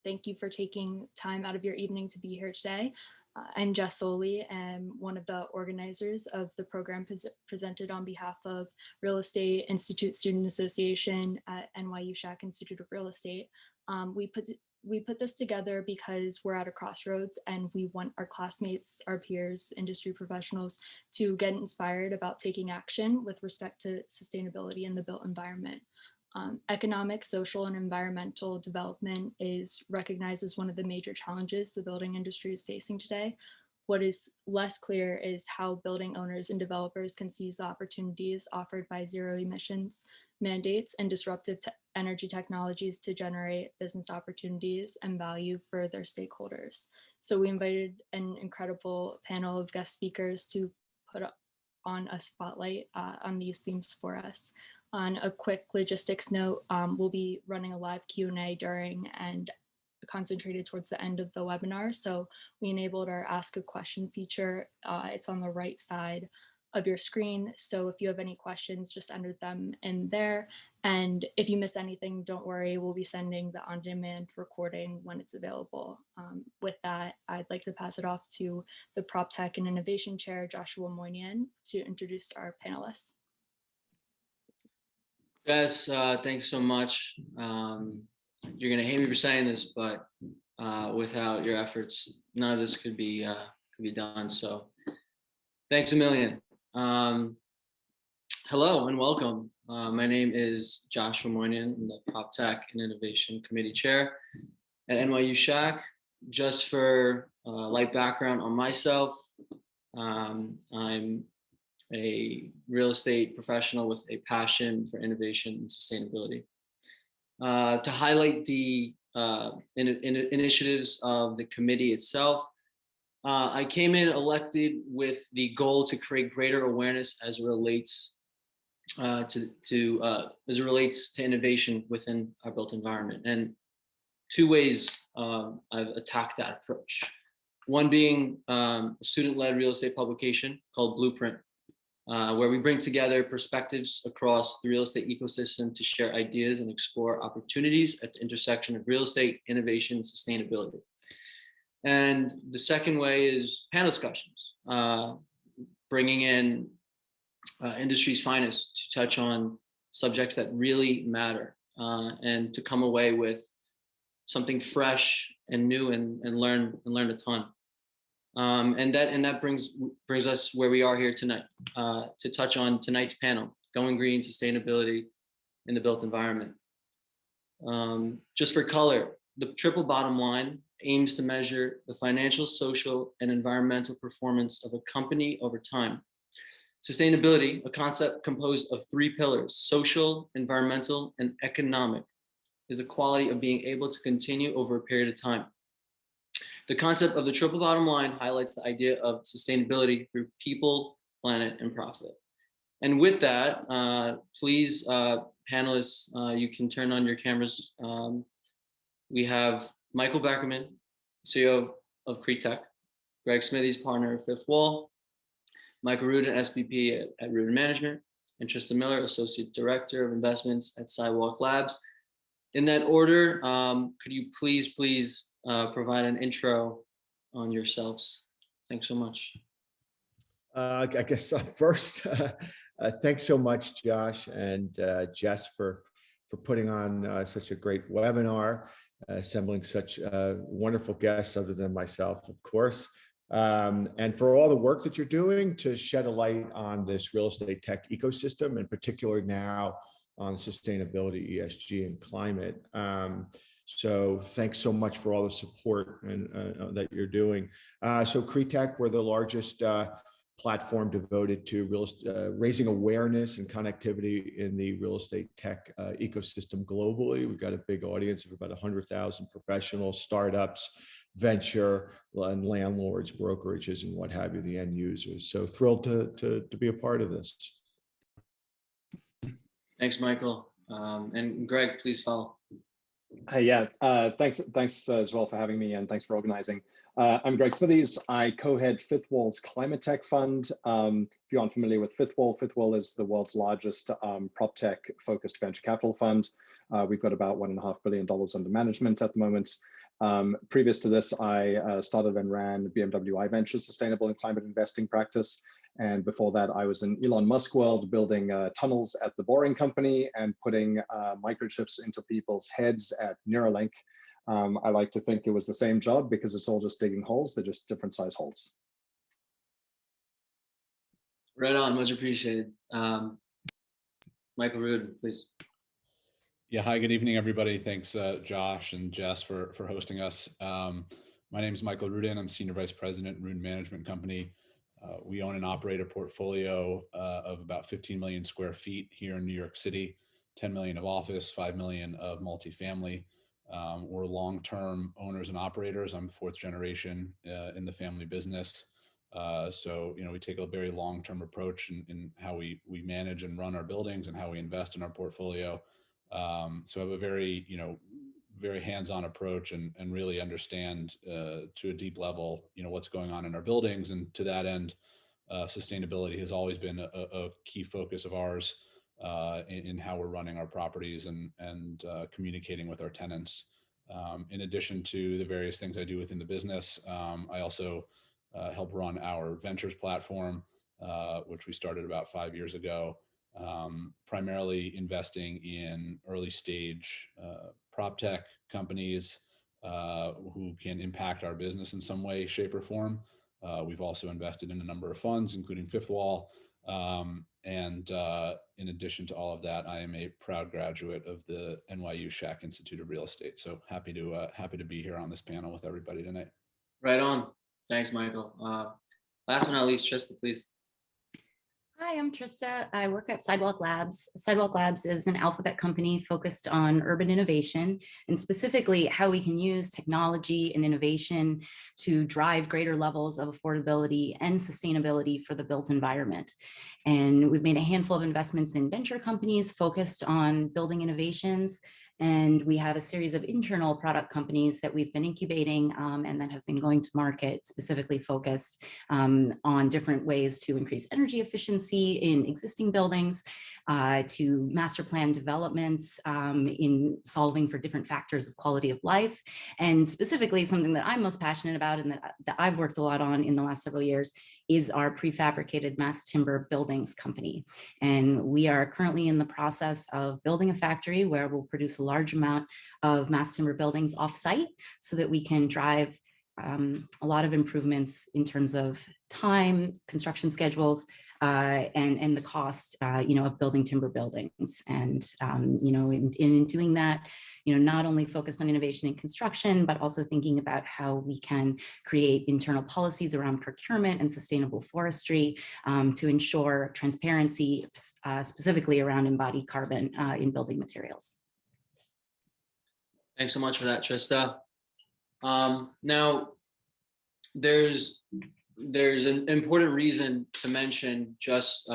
thank you for taking time out of your evening to be here today. I'm Jess Soley, and one of the organizers of the program presented on behalf of Real Estate Institute Student Association at NYU SHAC Institute of Real Estate. We put this together because we're at a crossroads and we want our classmates, our peers, industry professionals to get inspired about taking action with respect to sustainability in the built environment. Economic, social, and environmental development is recognized as one of the major challenges the building industry is facing today. What is less clear is how building owners and developers can seize the opportunities offered by zero emissions mandates and disruptive energy technologies to generate business opportunities and value for their stakeholders. So we invited an incredible panel of guest speakers to put on a spotlight on these themes for us. On a quick logistics note, we'll be running a live Q&A during and concentrated towards the end of the webinar. So we enabled our Ask a Question feature. It's on the right side of your screen. So if you have any questions, just enter them in there. And if you miss anything, don't worry, we'll be sending the on-demand recording when it's available. With that, I'd like to pass it off to the Proptech and Innovation Chair, Joshua Moinian, to introduce our panelists. Jess, thanks so much. You're gonna hate me for saying this, but without your efforts, none of this could be done. So thanks a million. Hello and welcome. My name is Joshua Moinian. I'm the Proptech and Innovation Committee Chair at NYU SHAC. Just for light background on myself, I'm a real estate professional with a passion for innovation and sustainability. To highlight the initiatives of the committee itself, I came in elected with the goal to create greater awareness as it relates to innovation within our built environment. And two ways I've attacked that approach. One being a student-led real estate publication called Blueprint, where we bring together perspectives across the real estate ecosystem to share ideas and explore opportunities at the intersection of real estate, innovation, and sustainability. And the second way is panel discussions, bringing in industry's finest to touch on subjects that really matter and to come away with something fresh and new and learn a ton. And that brings us where we are here tonight to touch on tonight's panel, Going Green, Sustainability in the Built Environment. Just for color, the triple bottom line aims to measure the financial, social, and environmental performance of a company over time. Sustainability, a concept composed of three pillars: social, environmental, and economic, is the quality of being able to continue over a period of time. The concept of the triple bottom line highlights the idea of sustainability through people, planet, and profit. And with that, please, panelists, you can turn on your cameras. We have Michael Beckerman, CEO of CREtech, Greg Smithies, partner of Fifth Wall, Michael Rudin, SVP at Rudin Management, and Trista Miller, Associate Director of Investments at Sidewalk Labs. In that order, could you please provide an intro on yourselves? Thanks so much. I guess first, thanks so much, Josh and Jess, for putting on such a great webinar, assembling such wonderful guests other than myself, of course, and for all the work that you're doing to shed a light on this real estate tech ecosystem, in particular now on sustainability, ESG, and climate. So thanks so much for all the support that you're doing. So CREtech, we're the largest platform devoted to raising awareness and connectivity in the real estate tech ecosystem globally. We've got a big audience of about 100,000 professionals, startups, venture, and landlords, brokerages, and what have you, the end users. So thrilled to be a part of this. Thanks, Michael. And Greg, please follow. Thanks as well for having me, and thanks for organizing. I'm Greg Smithies. I co-head Fifth Wall's Climate Tech Fund. If you aren't familiar with Fifth Wall is the world's largest PropTech focused venture capital fund. We've got about $1.5 billion under management at the moment. Previous to this, I started and ran BMW iVenture's sustainable and climate investing practice. And before that, I was in Elon Musk world, building tunnels at the Boring Company and putting microchips into people's heads at Neuralink. I like to think it was the same job because it's all just digging holes. They're just different size holes. Right on, much appreciated. Michael Rudin, please. Yeah, hi, good evening, everybody. Thanks, Josh and Jess for hosting us. My name is Michael Rudin. I'm Senior Vice President at Rudin Management Company. We own and operate a portfolio of about 15 million square feet here in New York City, 10 million of office, 5 million of multifamily. We're long-term owners and operators. I'm fourth generation in the family business. So, we take a very long-term approach in how we manage and run our buildings and how we invest in our portfolio. So I have a very, very hands-on approach and really understand to a deep level, what's going on in our buildings. And to that end, sustainability has always been a key focus of ours in how we're running our properties and communicating with our tenants. In addition to the various things I do within the business, I also help run our ventures platform, which we started about 5 years ago. Primarily investing in early stage Proptech companies who can impact our business in some way, shape, or form. We've also invested in a number of funds, including Fifth Wall. And in addition to all of that, I am a proud graduate of the NYU Schack Institute of Real Estate. So happy to be here on this panel with everybody tonight. Right on. Thanks, Michael. Last but not least, Trista, please. Hi, I'm Trista. I work at Sidewalk Labs. Sidewalk Labs is an alphabet company focused on urban innovation and specifically how we can use technology and innovation to drive greater levels of affordability and sustainability for the built environment. And we've made a handful of investments in venture companies focused on building innovations. And we have a series of internal product companies that we've been incubating and that have been going to market, specifically focused on different ways to increase energy efficiency in existing buildings, to master plan developments in solving for different factors of quality of life. And specifically, something that I'm most passionate about and that I've worked a lot on in the last several years is our prefabricated mass timber buildings company. And we are currently in the process of building a factory where we'll produce a large amount of mass timber buildings off-site so that we can drive a lot of improvements in terms of time, construction schedules, and the cost, of building timber buildings. And, in doing that, not only focused on innovation in construction, but also thinking about how we can create internal policies around procurement and sustainable forestry to ensure transparency, specifically around embodied carbon in building materials. Thanks so much for that, Trista. Now, there's an important reason to mention just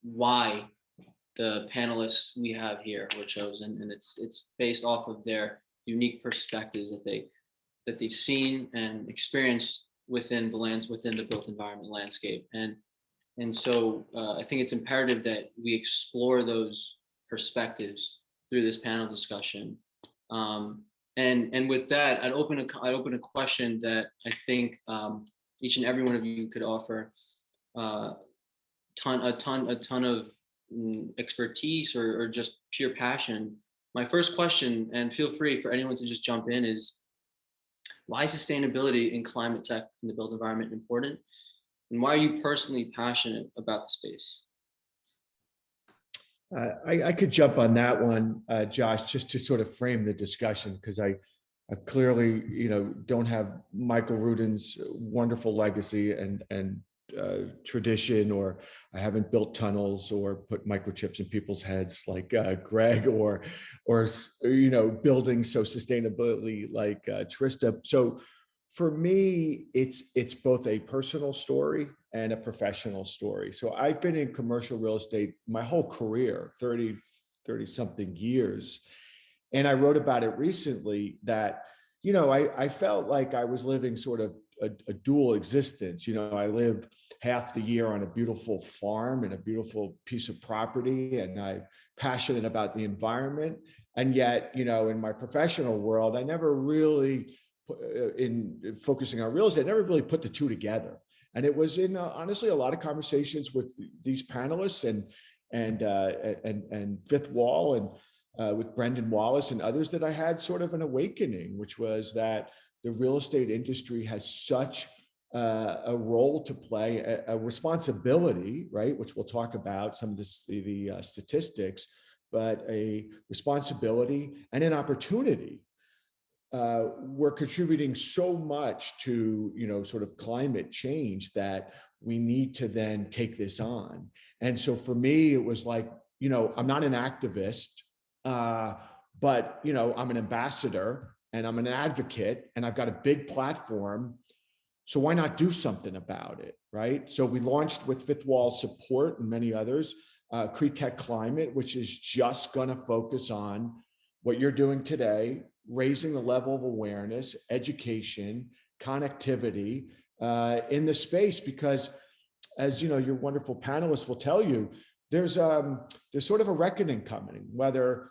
why the panelists we have here were chosen, and it's based off of their unique perspectives that they've seen and experienced within the built environment landscape, and so I think it's imperative that we explore those perspectives through this panel discussion. And with that, I'd open a question that I think each and every one of you could offer a ton of expertise or just pure passion. My first question, and feel free for anyone to just jump in, is why is sustainability in climate tech in the built environment important? And why are you personally passionate about the space? I could jump on that one, Josh, just to sort of frame the discussion, because I clearly, don't have Michael Rudin's wonderful legacy and tradition, or I haven't built tunnels or put microchips in people's heads like Greg, or building so sustainably like Trista. So for me, it's both a personal story and a professional story. So I've been in commercial real estate my whole career, 30 something years. And I wrote about it recently that, I felt like I was living sort of a dual existence. I live half the year on a beautiful farm and a beautiful piece of property, and I'm passionate about the environment. And yet, in my professional world, I never really, in focusing on real estate, I never really put the two together. And it was in honestly a lot of conversations with these panelists and Fifth Wall and with Brendan Wallace and others that I had sort of an awakening, which was that the real estate industry has such a role to play, a responsibility, right? Which we'll talk about some of the statistics, but a responsibility and an opportunity. We're contributing so much to, sort of climate change that we need to then take this on. And so for me, it was like, I'm not an activist, but, I'm an ambassador and I'm an advocate and I've got a big platform. So why not do something about it, right? So we launched with Fifth Wall support and many others, CREtech Climate, which is just going to focus on what you're doing today, raising the level of awareness, education, connectivity in the space, because as your wonderful panelists will tell you, there's sort of a reckoning coming. We're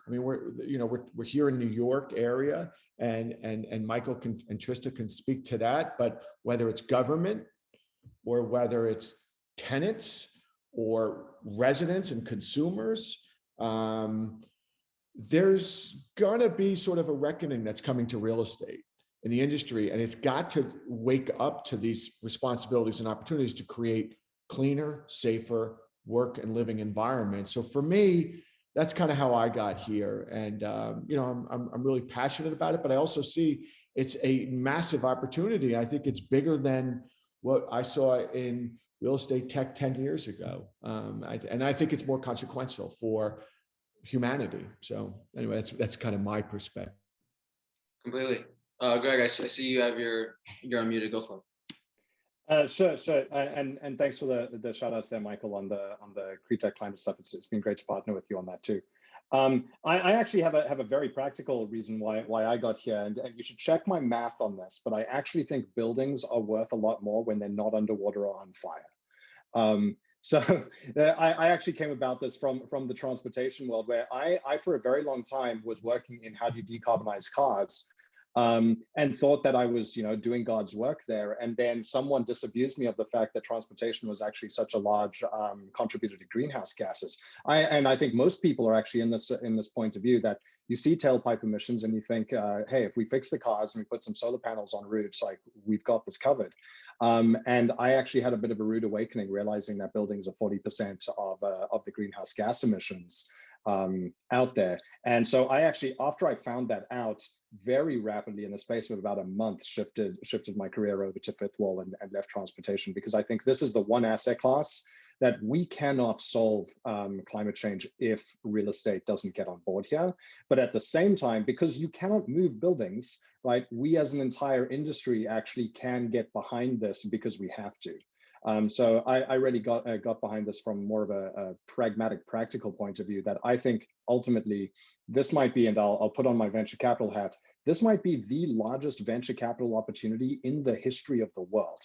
here in New York area, and Michael and Trista can speak to that. But whether it's government or whether it's tenants or residents and consumers, there's gonna be sort of a reckoning that's coming to real estate in the industry, and it's got to wake up to these responsibilities and opportunities to create cleaner, safer work and living environments. So for me, that's kind of how I got here, and I'm really passionate about it. But I also see it's a massive opportunity. I think it's bigger than what I saw in real estate tech 10 years ago, and I think it's more consequential for humanity. So anyway, that's kind of my perspective. Completely. Greg, I see you have you're unmuted. Go for it. Sure. And thanks for the shout outs there, Michael, on the CREtech climate stuff. It's been great to partner with you on that too. I actually have a very practical reason why I got here, and you should check my math on this, but I actually think buildings are worth a lot more when they're not underwater or on fire. So I actually came about this from the transportation world, where I for a very long time was working in how do you decarbonize cars. And thought that I was, doing God's work there. And then someone disabused me of the fact that transportation was actually such a large contributor to greenhouse gases. I think most people are actually in this point of view that you see tailpipe emissions and you think, hey, if we fix the cars and we put some solar panels on roofs, like we've got this covered. And I actually had a bit of a rude awakening, realizing that buildings are 40% of the greenhouse gas emissions out there. And so I actually, after I found that out, very rapidly in the space of about a month, shifted my career over to Fifth Wall and left transportation, because I think this is the one asset class that we cannot solve climate change if real estate doesn't get on board here. But at the same time, because you cannot move buildings, right, we as an entire industry actually can get behind this because we have to. So I really got behind this from more of a pragmatic, practical point of view, that I think ultimately this might be, and I'll put on my venture capital hat, this might be the largest venture capital opportunity in the history of the world.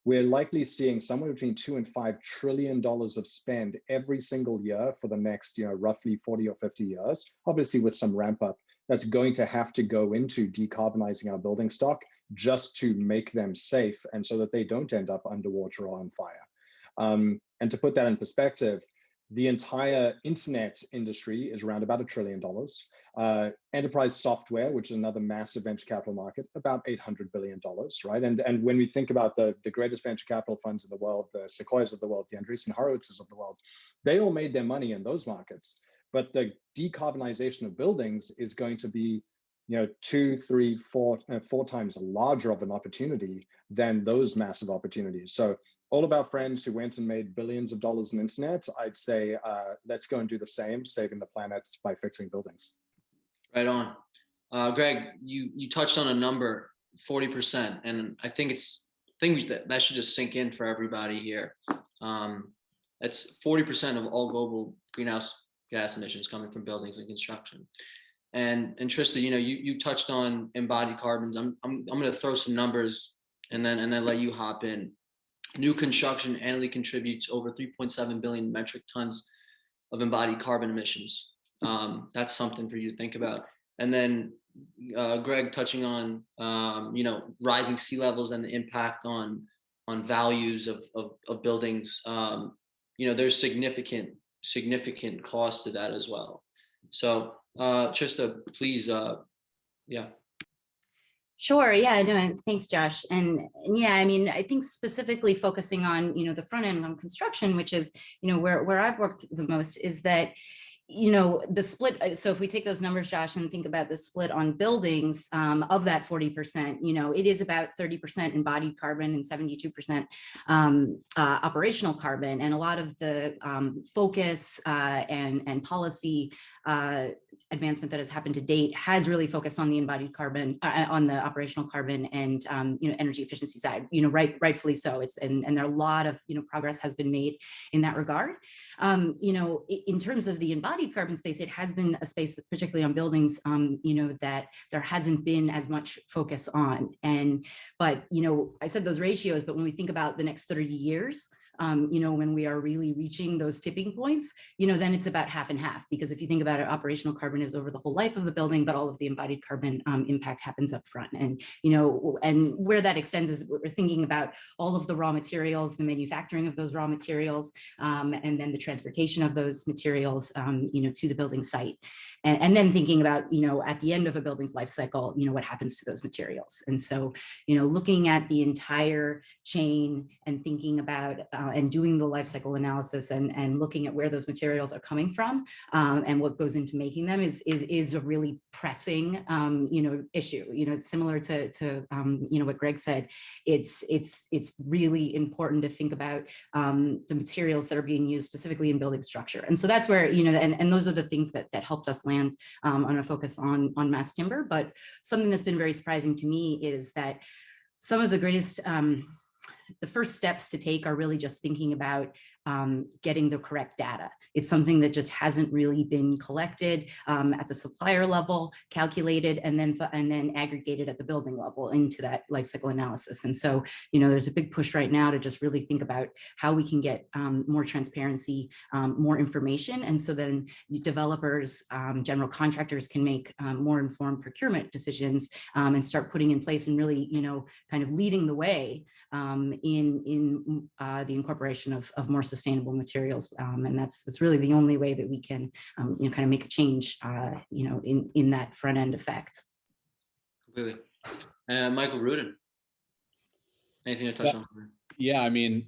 We're likely seeing somewhere between $2 and $5 trillion of spend every single year for the next, roughly 40 or 50 years, obviously with some ramp up, that's going to have to go into decarbonizing our building stock just to make them safe and so that they don't end up underwater or on fire. And to put that in perspective, the entire internet industry is around about $1 trillion. Enterprise software, which is another massive venture capital market, about $800 billion, right? And when we think about the greatest venture capital funds in the world, the Sequoias of the world, the Andreessen Horowitzes of the world, they all made their money in those markets. But the decarbonization of buildings is going to be 2, 3, 4 times larger of an opportunity than those massive opportunities. So all of our friends who went and made billions of dollars in internet, I'd say, let's go and do the same, saving the planet by fixing buildings. Right on. Greg, you touched on a number, 40%, and I think that should just sink in for everybody here. That's 40% of all global greenhouse gas emissions coming from buildings and construction. And Trista, you touched on embodied carbons. I'm going to throw some numbers and then let you hop in. New construction annually contributes over 3.7 billion metric tons of embodied carbon emissions. That's something for you to think about. And then Greg touching on rising sea levels and the impact on values of buildings. There's significant cost to that as well. So Trista, please, yeah. Sure. Yeah. No, and thanks, Josh. And yeah, I mean, I think specifically focusing on, the front end on construction, which is, where I've worked the most, is that, the split. So if we take those numbers, Josh, and think about the split on buildings, of that 40%, it is about 30% embodied carbon and 72% operational carbon. And a lot of the focus and policy advancement that has happened to date has really focused on the embodied carbon, on the operational carbon and energy efficiency side. Rightfully so. And there are a lot of progress has been made in that regard. In terms of the embodied carbon space, it has been a space, particularly on buildings, that there hasn't been as much focus on. But I said those ratios, but when we think about the next 30 years, when we are really reaching those tipping points, then it's about half and half. Because if you think about it, operational carbon is over the whole life of the building, but all of the embodied carbon impact happens up front. And, and where that extends is we're thinking about all of the raw materials, the manufacturing of those raw materials, and then the transportation of those materials, to the building site. And then thinking about, at the end of a building's life cycle, what happens to those materials. And so, looking at the entire chain and thinking about and doing the life cycle analysis and looking at where those materials are coming from and what goes into making them is a really pressing issue. It's similar to what Greg said. It's really important to think about the materials that are being used specifically in building structure. And so that's where and those are the things that helped us land on a focus on mass timber. But something that's been very surprising to me is that some of the greatest the first steps to take are really just thinking about getting the correct data. It's something that just hasn't really been collected at the supplier level, calculated, and then aggregated at the building level into that life cycle analysis. And so, there's a big push right now to just really think about how we can get more transparency, more information, and so then developers, general contractors can make more informed procurement decisions and start putting in place and really, kind of leading the way in the incorporation of more sustainable materials, and that's really the only way that we can kind of make a change in that front end effect. Completely. Michael Rudin, anything to touch on? Yeah, I mean,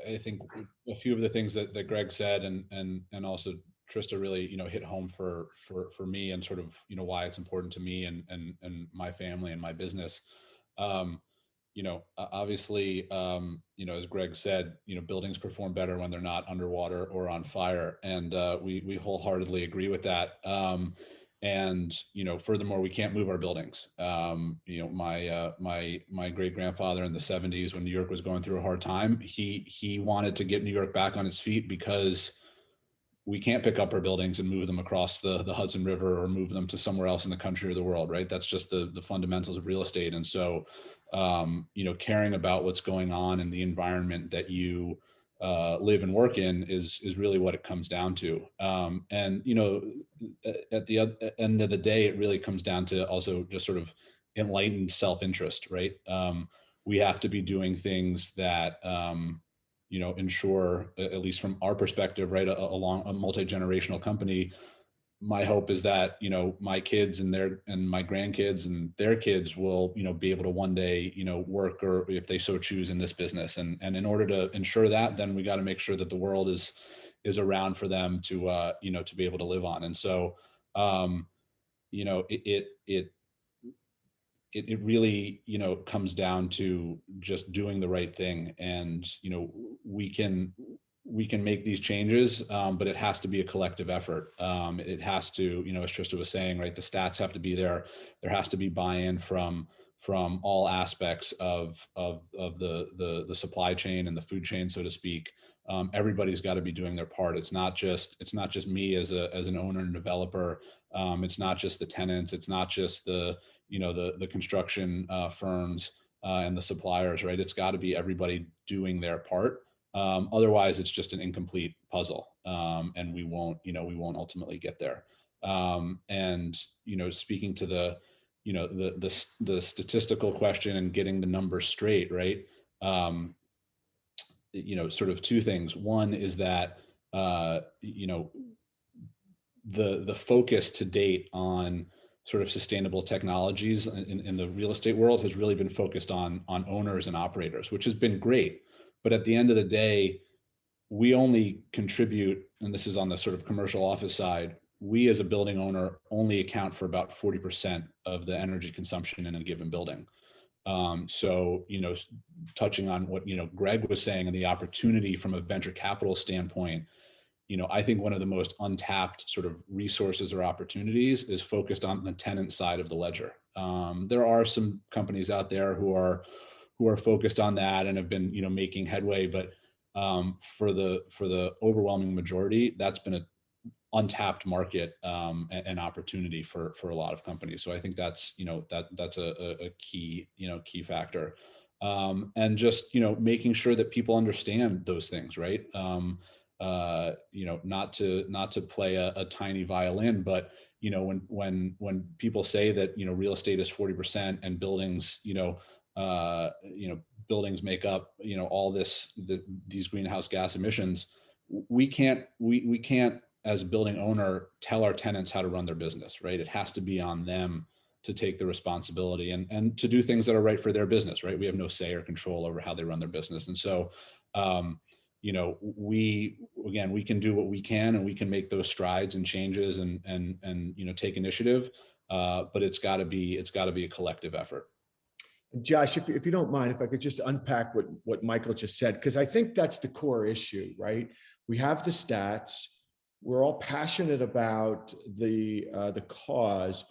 I think a few of the things that Greg said and also Trista really hit home for me and sort of why it's important to me and my family and my business. Obviously, as Greg said, buildings perform better when they're not underwater or on fire. And we wholeheartedly agree with that. And furthermore, we can't move our buildings. My great grandfather in the 70s, when New York was going through a hard time, he wanted to get New York back on its feet because we can't pick up our buildings and move them across the Hudson River or move them to somewhere else in the country or the world, right? That's just the fundamentals of real estate. And so, caring about what's going on in the environment that you live and work in is really what it comes down to. And, at the end of the day, it really comes down to also just sort of enlightened self-interest, right? We have to be doing things that, ensure, at least from our perspective, right, along a multi-generational company. My hope is that my kids and my grandkids and their kids will be able to one day work, or if they so choose, in this business. And in order to ensure that, then we got to make sure that the world is around for them to to be able to live on. And so it really comes down to just doing the right thing. And we can make these changes, but it has to be a collective effort. It has to, as Trista was saying, right, the stats have to be there. There has to be buy-in from all aspects of the supply chain and the food chain, so to speak. Everybody's got to be doing their part. It's not just me as an owner and developer. It's not just the tenants. It's not just the construction firms and the suppliers, right? It's got to be everybody doing their part. Otherwise, it's just an incomplete puzzle, and we won't ultimately get there. And, speaking to the statistical question and getting the numbers straight, right? Sort of two things. One is that, the focus to date on sort of sustainable technologies in the real estate world has really been focused on owners and operators, which has been great. But at the end of the day, we only contribute, and this is on the sort of commercial office side, we as a building owner only account for about 40% of the energy consumption in a given building. So, touching on what, Greg was saying and the opportunity from a venture capital standpoint, I think one of the most untapped sort of resources or opportunities is focused on the tenant side of the ledger. There are some companies out there who are focused on that and have been, making headway, but for the overwhelming majority, that's been an untapped market and opportunity for a lot of companies. So I think that's that's a key factor, and just making sure that people understand those things, right? Not to play a tiny violin, but when people say that real estate is 40% and buildings buildings make up all these greenhouse gas emissions, we can't as a building owner tell our tenants how to run their business, right? It has to be on them to take the responsibility and to do things that are right for their business, right? We have no say or control over how they run their business. And so we can do what we can, and we can make those strides and changes and take initiative, but it's got to be a collective effort. Josh, if you don't mind, if I could just unpack what Michael just said, because I think that's the core issue, right? We have the stats. We're all passionate about the cause,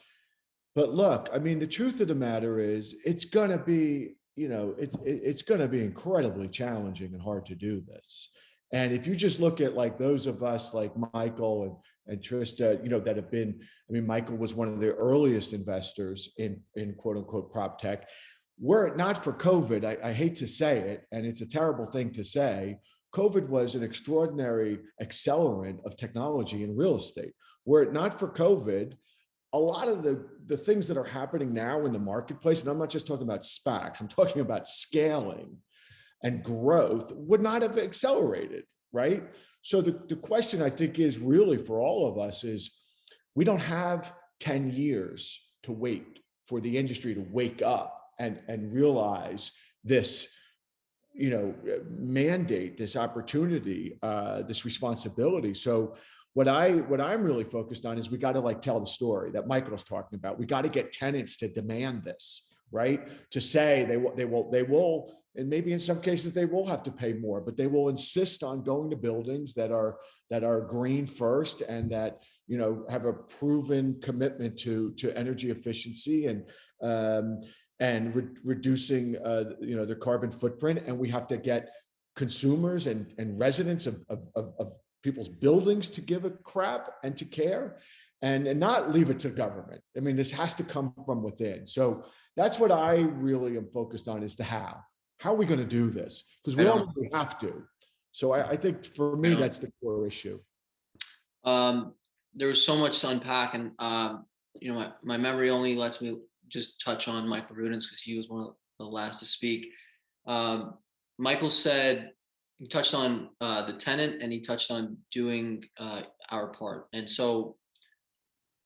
but look, I mean, the truth of the matter is, it's going to be, it's going to be incredibly challenging and hard to do this. And if you just look at like those of us like Michael and Trista, that have been, I mean, Michael was one of the earliest investors in quote unquote Proptech. Were it not for COVID, I hate to say it, and it's a terrible thing to say, COVID was an extraordinary accelerant of technology in real estate. Were it not for COVID, a lot of the things that are happening now in the marketplace, and I'm not just talking about SPACs, I'm talking about scaling and growth, would not have accelerated, right? So the question I think is really for all of us is, we don't have 10 years to wait for the industry to wake up and realize this mandate, this opportunity, this responsibility. So what I'm really focused on is we got to like tell the story that Michael's talking about. We got to get tenants to demand this, right? To say they will, and maybe in some cases they will have to pay more, but they will insist on going to buildings that are green first and that have a proven commitment to energy efficiency and reducing their carbon footprint. And we have to get consumers and residents of people's buildings to give a crap and to care and not leave it to government. I mean, this has to come from within. So that's what I really am focused on, is the how. How are we going to do this? Because we don't really have to. So I think for me, that's the core issue. There was so much to unpack, and my memory only lets me just touch on Michael Rudin's because he was one of the last to speak. Michael said, he touched on the tenant, and he touched on doing our part. And so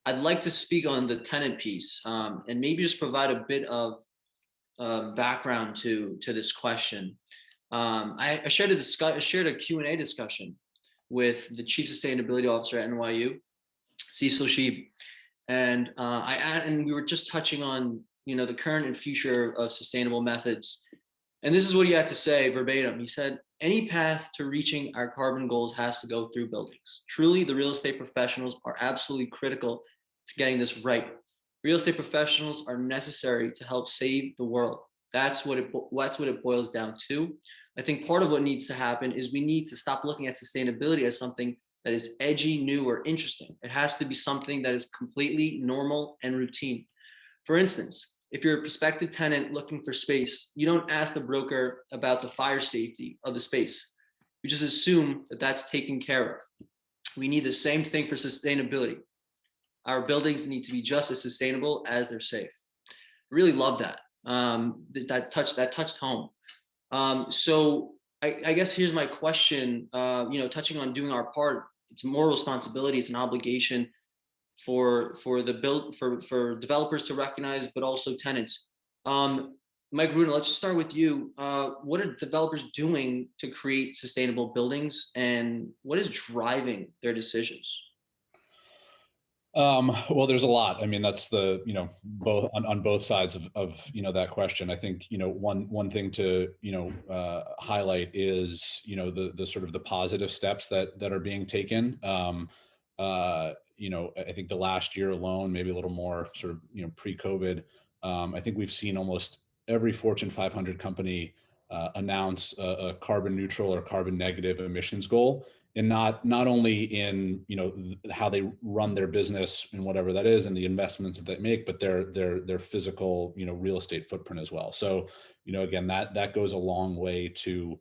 I'd like to speak on the tenant piece, and maybe just provide a bit of background to this question. I shared a Q&A discussion with the Chief Sustainability Officer at NYU, Cecil Sheep, and we were just touching on the current and future of sustainable methods. And this is what he had to say verbatim. He said, "Any path to reaching our carbon goals has to go through buildings. Truly, the real estate professionals are absolutely critical to getting this right. Real estate professionals are necessary to help save the world." That's what it boils down to. I think part of what needs to happen is we need to stop looking at sustainability as something that is edgy, new, or interesting. It has to be something that is completely normal and routine. For instance, if you're a prospective tenant looking for space, you don't ask the broker about the fire safety of the space. You just assume that that's taken care of. We need the same thing for sustainability. our buildings need to be just as sustainable as they're safe. Really love that. That touched home. So I guess here's my question. Touching on doing our part, it's a moral responsibility, it's an obligation for developers to recognize, but also tenants. Mike Rudin, let's just start with you. What are developers doing to create sustainable buildings, and what is driving their decisions? Well, there's a lot. I mean, that's the, both on both sides of that question. I think, one thing to, highlight is, the sort of the positive steps that are being taken. I think the last year alone, maybe a little more sort of, pre-COVID, I think we've seen almost every Fortune 500 company announce a carbon neutral or carbon negative emissions goal. And not only in how they run their business and whatever that is and the investments that they make, but their physical real estate footprint as well. So again, that goes a long way to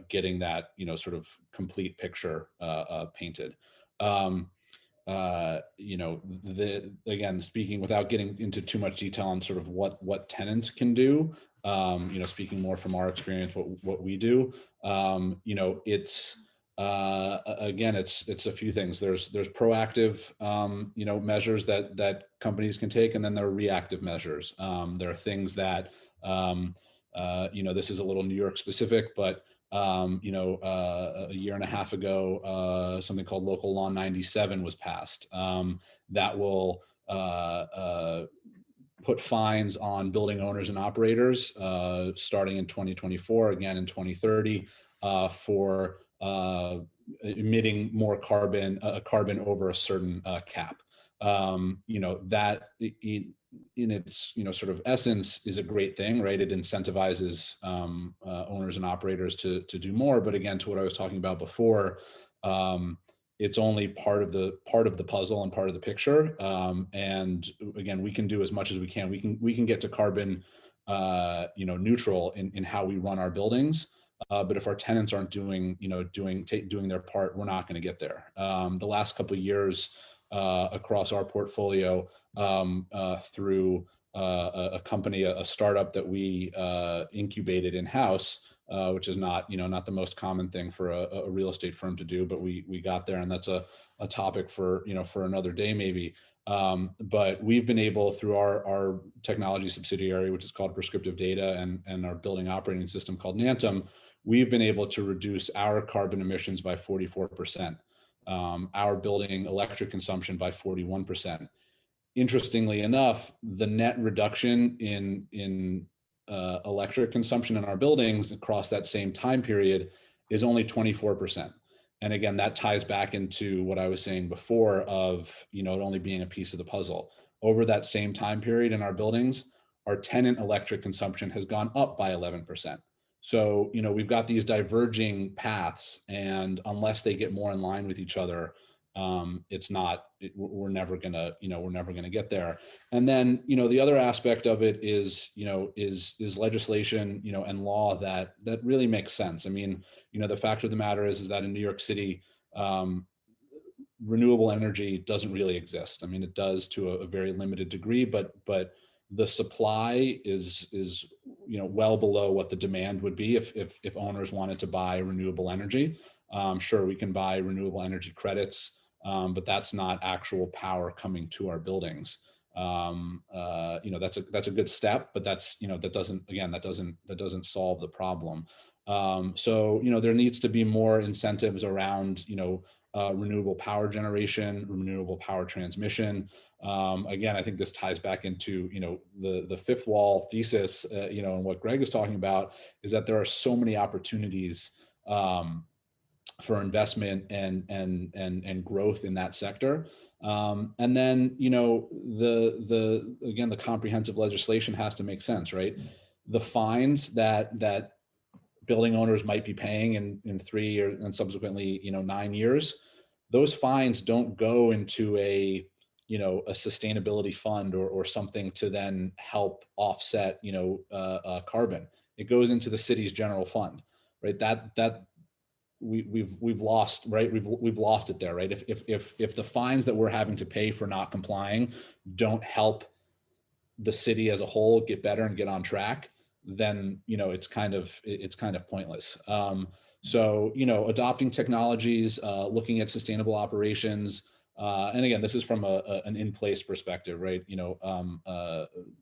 getting that sort of complete picture painted. Again, speaking without getting into too much detail on sort of what tenants can do, speaking more from our experience, what we do, it's again, it's a few things. There's proactive, measures that companies can take, and then there are reactive measures. There are things that, this is a little New York specific, but a year and a half ago, something called Local Law 97 was passed. That will put fines on building owners and operators starting in 2024, again in 2030, for emitting more carbon over a certain cap. That in its sort of essence is a great thing, right? It incentivizes owners and operators to do more. But again, to what I was talking about before, it's only part of the puzzle and part of the picture. And again, we can do as much as we can. We can get to carbon neutral in how we run our buildings. But if our tenants aren't doing their part, we're not going to get there. The last couple of years across our portfolio, through a company, a startup that we incubated in-house, which is not the most common thing for a real estate firm to do, but we got there, and that's a topic for another day maybe. But we've been able, through our technology subsidiary, which is called Prescriptive Data, and our building operating system called Nantum, we've been able to reduce our carbon emissions by 44%, our building electric consumption by 41%. Interestingly enough, the net reduction in electric consumption in our buildings across that same time period is only 24%. And again, that ties back into what I was saying before of it only being a piece of the puzzle. Over that same time period in our buildings, our tenant electric consumption has gone up by 11%. So we've got these diverging paths, and unless they get more in line with each other, we're never gonna get there. And then the other aspect of it is legislation and law that really makes sense. I mean, the fact of the matter is that in New York City, renewable energy doesn't really exist. I mean, it does to a very limited degree, but the supply is well below what the demand would be if owners wanted to buy renewable energy. Sure, we can buy renewable energy credits, but that's not actual power coming to our buildings. That's a good step, but that doesn't solve the problem. So there needs to be more incentives around renewable power generation, renewable power transmission. Again, I think this ties back into the fifth wall thesis, and what Greg was talking about is that there are so many opportunities for investment and growth in that sector. And then the comprehensive legislation has to make sense, right? The fines that building owners might be paying in 3 years and subsequently 9 years, those fines don't go into a sustainability fund or something to then help offset carbon. It goes into the city's general fund, right? That we've lost, right? We've lost it there, right? If the fines that we're having to pay for not complying don't help the city as a whole get better and get on track, then it's kind of pointless. So adopting technologies, looking at sustainable operations, and again, this is from an in-place perspective, right?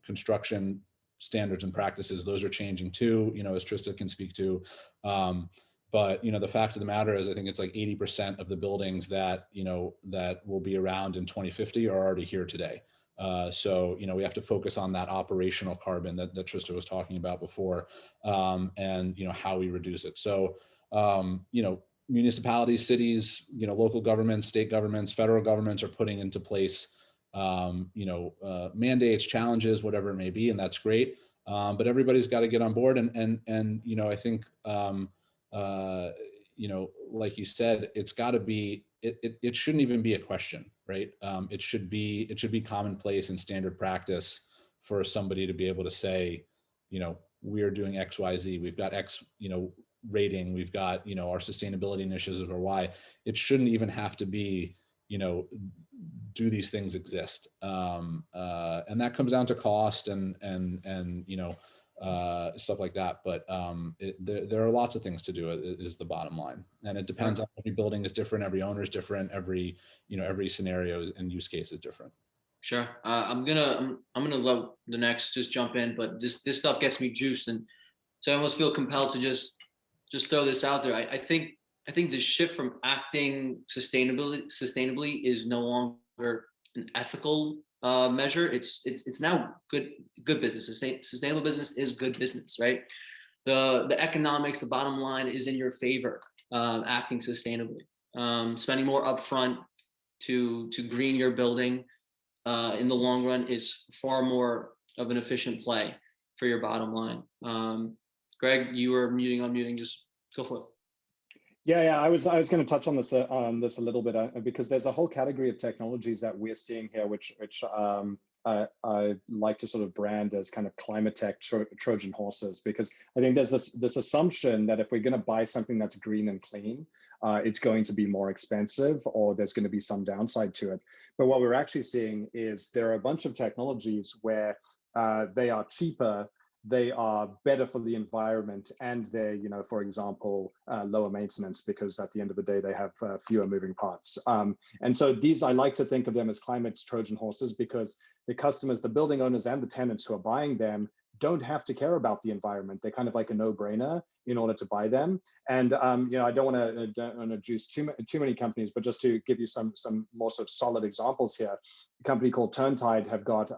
Construction standards and practices, those are changing too, as Trista can speak to. But the fact of the matter is, I think it's like 80% of the buildings that that will be around in 2050 are already here today. So we have to focus on that operational carbon that Trista was talking about before, and how we reduce it. So municipalities, cities, local governments, state governments, federal governments are putting into place mandates, challenges, whatever it may be, and that's great. But everybody's got to get on board, and I think like you said, it's got to be. It shouldn't even be a question, right? It should be commonplace and standard practice for somebody to be able to say, we are doing X, Y, Z. We've got X, rating. We've got our sustainability initiatives or Y. It shouldn't even have to be, do these things exist? And that comes down to cost and stuff like that. But there are lots of things to do, is the bottom line. And it depends on every building is different, every owner is different, every scenario and use case is different. Sure. I'm gonna let the next just jump in, but this stuff gets me juiced, and so I almost feel compelled to just throw this out there. I think the shift from acting sustainably is no longer an ethical measure. It's now good business. Sustainable business is good business, right? The economics, the bottom line is in your favor. Acting sustainably, spending more upfront to green your building in the long run is far more of an efficient play for your bottom line. Greg, you were unmuting. Just go for it. Yeah. I was going to touch on this a little bit because there's a whole category of technologies that we're seeing here, which I like to sort of brand as kind of CREtech Trojan horses, because I think there's this assumption that if we're going to buy something that's green and clean, it's going to be more expensive, or there's going to be some downside to it. But what we're actually seeing is there are a bunch of technologies where they are cheaper, they are better for the environment, and they're, for example, lower maintenance, because at the end of the day, they have fewer moving parts. And so these, I like to think of them as climate Trojan horses, because the customers, the building owners and the tenants who are buying them don't have to care about the environment. They're kind of like a no-brainer in order to buy them. And I don't want to juice too many companies, but just to give you some more sort of solid examples here, a company called Turntide have got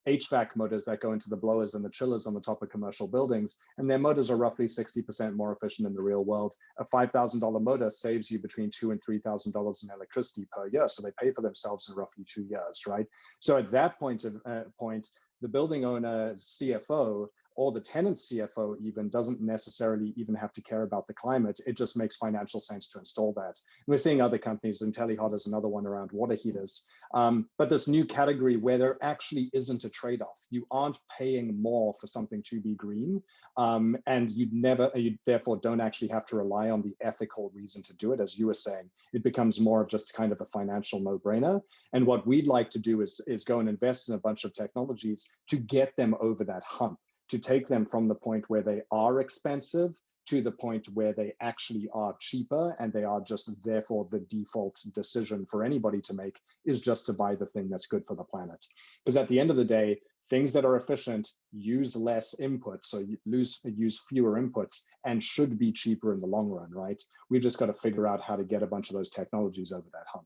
HVAC motors that go into the blowers and the chillers on the top of commercial buildings, and their motors are roughly 60% more efficient in the real world. A $5,000 motor saves you between $2,000 and $3,000 in electricity per year, so they pay for themselves in roughly 2 years, right? So at that point, the building owner CFO or the tenant CFO even doesn't necessarily even have to care about the climate. It just makes financial sense to install that. And we're seeing other companies, IntelliHot is another one around water heaters. But this new category where there actually isn't a trade-off. You aren't paying more for something to be green, and you therefore don't actually have to rely on the ethical reason to do it, as you were saying. It becomes more of just kind of a financial no-brainer. And what we'd like to do is go and invest in a bunch of technologies to get them over that hump, to take them from the point where they are expensive to the point where they actually are cheaper, and they are just, therefore, the default decision for anybody to make is just to buy the thing that's good for the planet. Because at the end of the day, things that are efficient use less input, so you use fewer inputs, and should be cheaper in the long run, right? We've just got to figure out how to get a bunch of those technologies over that hump.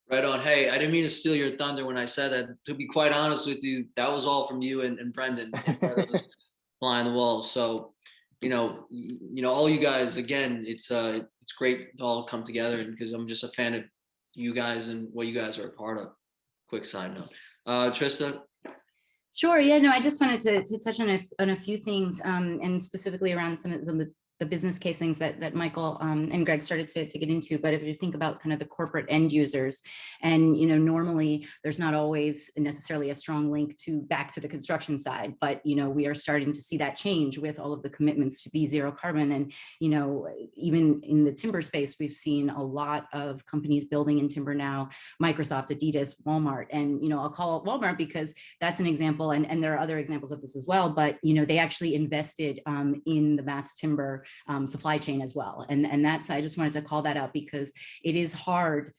Right on. Hey, I didn't mean to steal your thunder when I said that. To be quite honest with you, that was all from you and Brendan. Fly on the wall. So, all you guys, again, it's great to all come together, and because I'm just a fan of you guys and what you guys are a part of. Quick side note. Trista? Sure. Yeah, no, I just wanted to touch on a few things, and specifically around some of the business case things that Michael and Greg started to get into, but if you think about kind of the corporate end users, and normally there's not always necessarily a strong link back to the construction side, but we are starting to see that change with all of the commitments to be zero carbon. And even in the timber space, we've seen a lot of companies building in timber now, Microsoft, Adidas, Walmart, and I'll call it Walmart because that's an example, and there are other examples of this as well, but they actually invested in the mass timber supply chain as well. And that's, I just wanted to call that out because it is hard.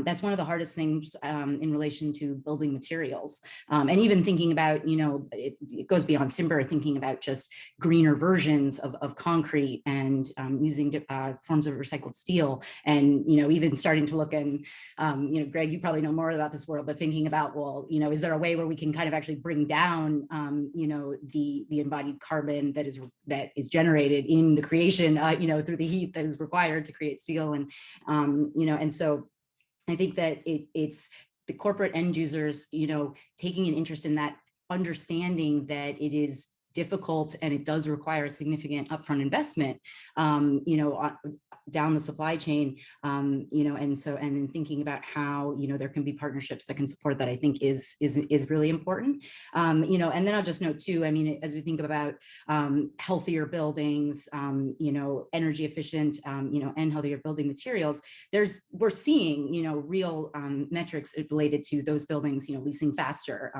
That's one of the hardest things in relation to building materials. And even thinking about, it goes beyond timber, thinking about just greener versions of concrete and using forms of recycled steel. And, even starting to look and, Greg, you probably know more about this world, but thinking about, well, is there a way where we can kind of actually bring down, the embodied carbon that is generated in the creation, through the heat that is required to create steel. And, and so I think that it's the corporate end users, taking an interest in that, understanding that it is difficult and it does require a significant upfront investment, down the supply chain, and in thinking about how, there can be partnerships that can support that, I think is really important. And then I'll just note too, I mean, as we think about healthier buildings, energy efficient, and healthier building materials, we're seeing, real metrics related to those buildings, leasing faster,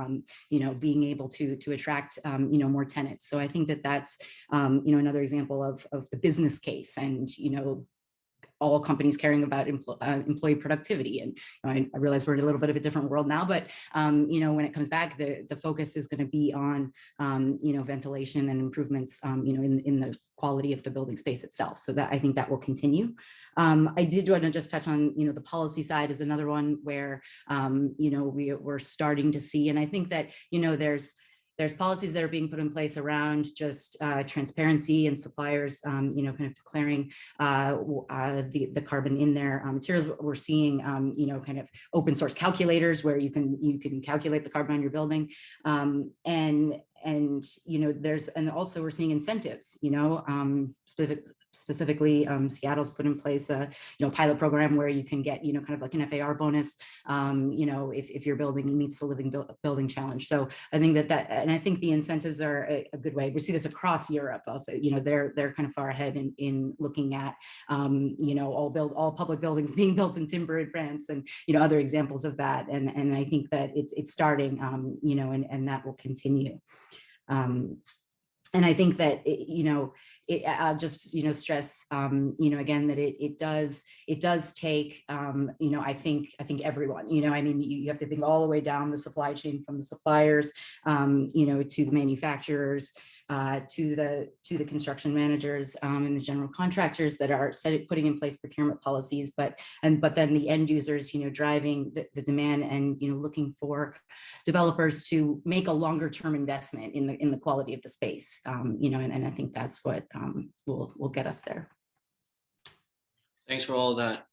being able to attract, more tenants. So I think that that's, another example of the business case and, all companies caring about employee productivity. And I realize we're in a little bit of a different world now, but when it comes back, the focus is going to be on ventilation and improvements in the quality of the building space itself. So that I think that will continue. I did want to just touch on the policy side is another one where we're starting to see, and I think that there's policies that are being put in place around just transparency and suppliers, kind of declaring the carbon in their materials. We're seeing, kind of open source calculators where you can calculate the carbon on your building, and also we're seeing incentives. Specifically, Seattle's put in place a pilot program where you can get kind of like an FAR bonus, if your building meets the living building challenge. So I think that and I think the incentives are a good way. We see this across Europe. Also, they're kind of far ahead in looking at all public buildings being built in timber in France, and other examples of that. And I think that it's starting, and that will continue. And I think that I'll just stress again that it does take I think everyone I mean you have to think all the way down the supply chain, from the suppliers to the manufacturers, to the construction managers and the general contractors that are putting in place procurement policies, but then the end users driving the demand and looking for developers to make a longer term investment in the quality of the space, and I think that's what will get us there. Thanks for all of that.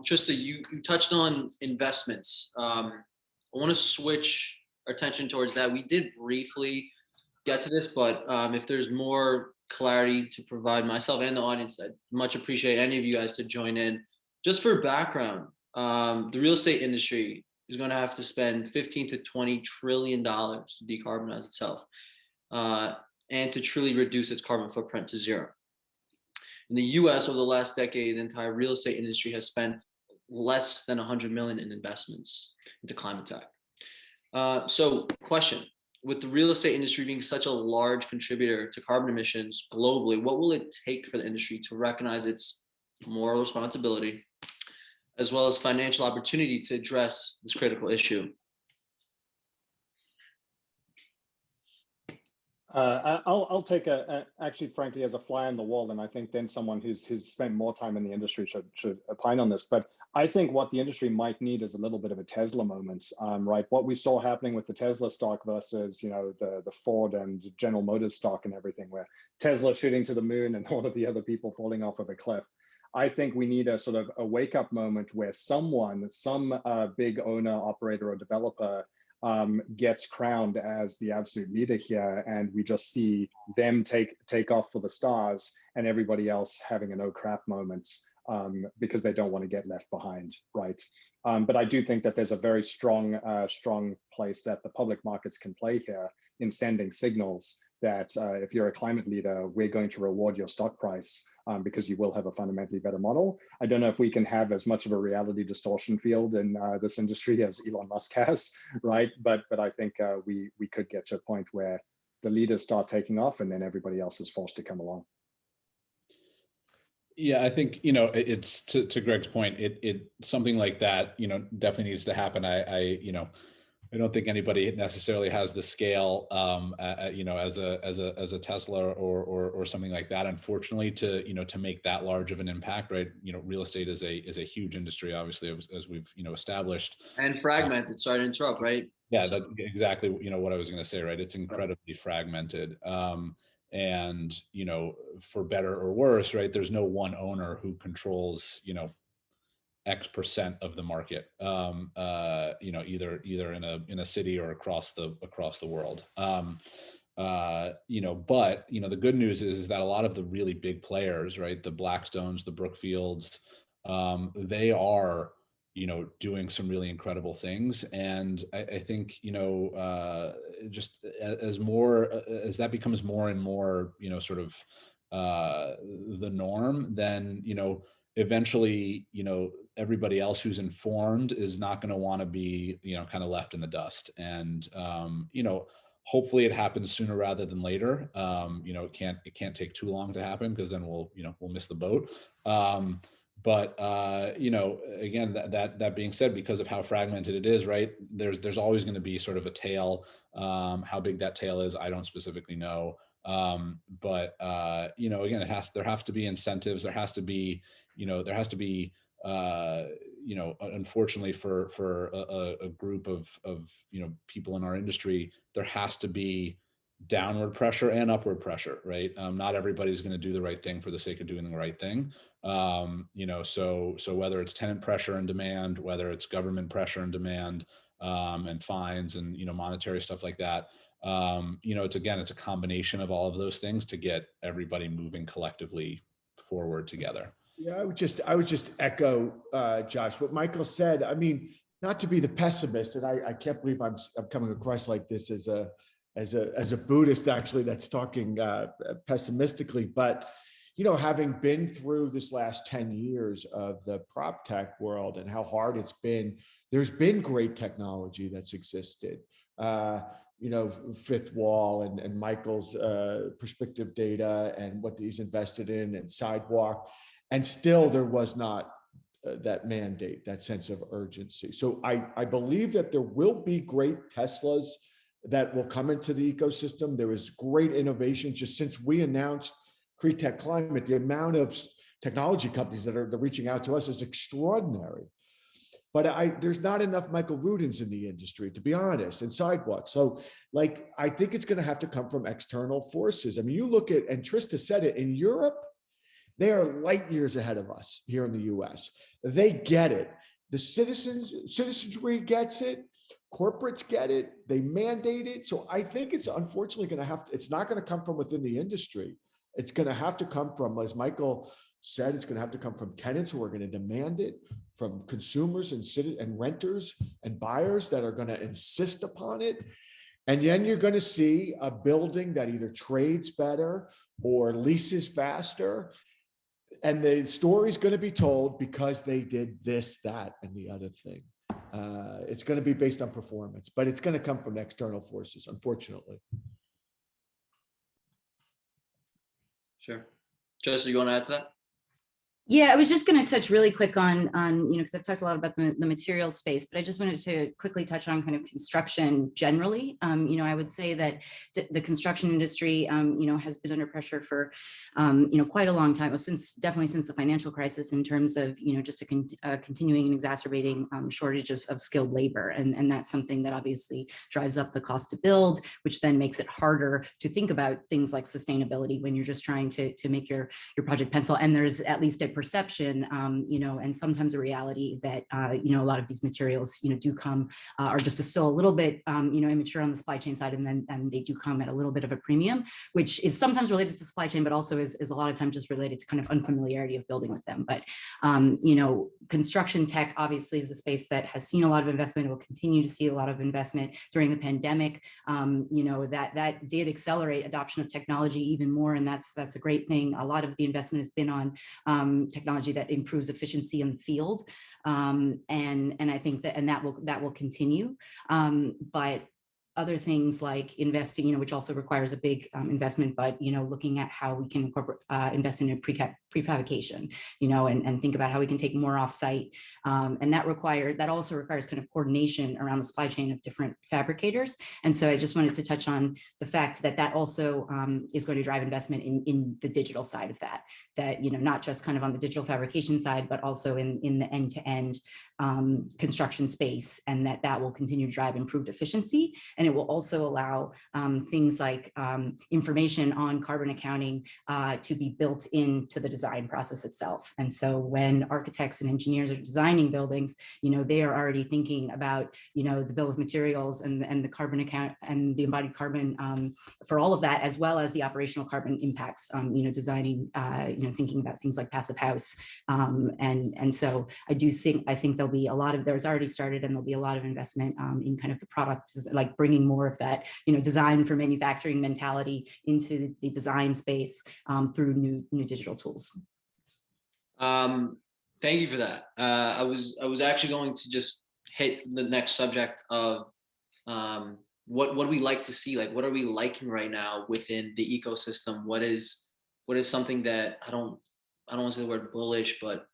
Trista, you touched on investments. I want to switch our attention towards that. We did briefly get to this, but if there's more clarity to provide myself and the audience, I'd much appreciate any of you guys to join in. Just for background, the real estate industry is going to have to spend $15 to $20 trillion to decarbonize itself and to truly reduce its carbon footprint to zero. In the US, over the last decade, the entire real estate industry has spent less than 100 million in investments into climate tech. So question, with the real estate industry being such a large contributor to carbon emissions globally, what will it take for the industry to recognize its moral responsibility, as well as financial opportunity to address this critical issue? I'll take actually, frankly, as a fly on the wall, and I think then someone who's spent more time in the industry should opine on this. But I think what the industry might need is a little bit of a Tesla moment, right? What we saw happening with the Tesla stock versus the Ford and General Motors stock and everything, where Tesla shooting to the moon and all of the other people falling off of a cliff. I think we need a sort of a wake up moment where some big owner, operator, or developer gets crowned as the absolute leader here, and we just see them take off for the stars, and everybody else having a no crap moment because they don't want to get left behind, right? But I do think that there's a very strong place that the public markets can play here in sending signals that if you're a climate leader, we're going to reward your stock price because you will have a fundamentally better model. I don't know if we can have as much of a reality distortion field in this industry as Elon Musk has, right? But I think we could get to a point where the leaders start taking off and then everybody else is forced to come along. Yeah, I think, it's to Greg's point, it something like that, definitely needs to happen. I don't think anybody necessarily has the scale, as a Tesla or something like that, unfortunately, to make that large of an impact, right? Real estate is a huge industry, obviously, as we've for and fragmented. Sorry to interrupt, right? Yeah, that's exactly what I was going to say, right? It's incredibly fragmented. And for better or worse, right, there's no one owner who controls X% of the market, either in a city or across the world. But the good news is that a lot of the really big players, right, the Blackstones, the Brookfields, they are doing some really incredible things. And I think, just as that becomes more and more, sort of the norm, then, eventually, everybody else who's informed is not going to want to be, kind of left in the dust. And, hopefully it happens sooner rather than later. It can't take too long to happen, because then we'll miss the boat. But again, that being said, because of how fragmented it is, right, there's always going to be sort of a tail. How big that tail is, I don't specifically know. But again, there have to be incentives. There has to be, unfortunately for a group of people in our industry, there has to be downward pressure and upward pressure, right? Not everybody's going to do the right thing for the sake of doing the right thing. So whether it's tenant pressure and demand, whether it's government pressure and demand, and fines and, monetary stuff like that, it's a combination of all of those things to get everybody moving collectively forward together. Yeah, I would just echo, Josh, what Michael said. I mean, not to be the pessimist, and I can't believe I'm coming across like this as a Buddhist, actually, that's talking pessimistically, but having been through this last 10 years of the Proptech world and how hard it's been, there's been great technology that's existed. Fifth Wall and Michael's perspective data and what he's invested in, and Sidewalk, and still there was not that mandate, that sense of urgency. So I believe that there will be great Teslas that will come into the ecosystem. There is great innovation. Just since we announced CREtech Climate, the amount of technology companies that are reaching out to us is extraordinary. But there's not enough Michael Rudins in the industry, to be honest, and Sidewalk. So I think it's going to have to come from external forces. I mean, you look at, and Trista said it, in Europe, they are light years ahead of us here in the US. They get it. The citizenry gets it. Corporates get it. They mandate it. So I think it's unfortunately going to have to, it's not going to come from within the industry. It's going to have to come from, as Michael said, it's going to have to come from tenants who are going to demand it, from consumers and renters and buyers that are going to insist upon it. And then you're going to see a building that either trades better or leases faster. And the story's going to be told because they did this, that, and the other thing. It's going to be based on performance, but it's going to come from external forces, unfortunately. Sure. Trista, you want to add to that? Yeah, I was just going to touch really quick on because I've talked a lot about the material space, but I just wanted to quickly touch on kind of construction generally. I would say that the construction industry, has been under pressure for, quite a long time, definitely since the financial crisis, in terms of, just a continuing and exacerbating shortage of skilled labor. And that's something that obviously drives up the cost to build, which then makes it harder to think about things like sustainability when you're just trying to make your project pencil. And there's at least a it perception, and sometimes a reality that, a lot of these materials, do come, are just still a little bit, immature on the supply chain side, and they do come at a little bit of a premium, which is sometimes related to supply chain, but also is a lot of times just related to kind of unfamiliarity of building with them. But, construction tech obviously is a space that has seen a lot of investment, will continue to see a lot of investment during the pandemic. That did accelerate adoption of technology even more, and that's a great thing. A lot of the investment has been on technology that improves efficiency in the field, and I think that will continue. But other things like investing, which also requires a big investment, but looking at how we can invest in a prefabrication, and think about how we can take more off-site, and that also requires kind of coordination around the supply chain of different fabricators. And so I just wanted to touch on the fact that also is going to drive investment in the digital side of that, not just kind of on the digital fabrication side, but also in the end-to-end construction space, and that will continue to drive improved efficiency. And it will also allow things like information on carbon accounting to be built into the design process itself. And so when architects and engineers are designing buildings, they are already thinking about, the bill of materials and the carbon account and the embodied carbon for all of that, as well as the operational carbon impacts, designing, thinking about things like passive house. And so I think there'll be there's already started, and there'll be a lot of investment in kind of the product, like bringing more of that, design for manufacturing mentality into the design space through new digital tools. Thank you for that. I was actually going to just hit the next subject of what we like to see, like what are we liking right now within the ecosystem? What is something that I don't want to say the word bullish, but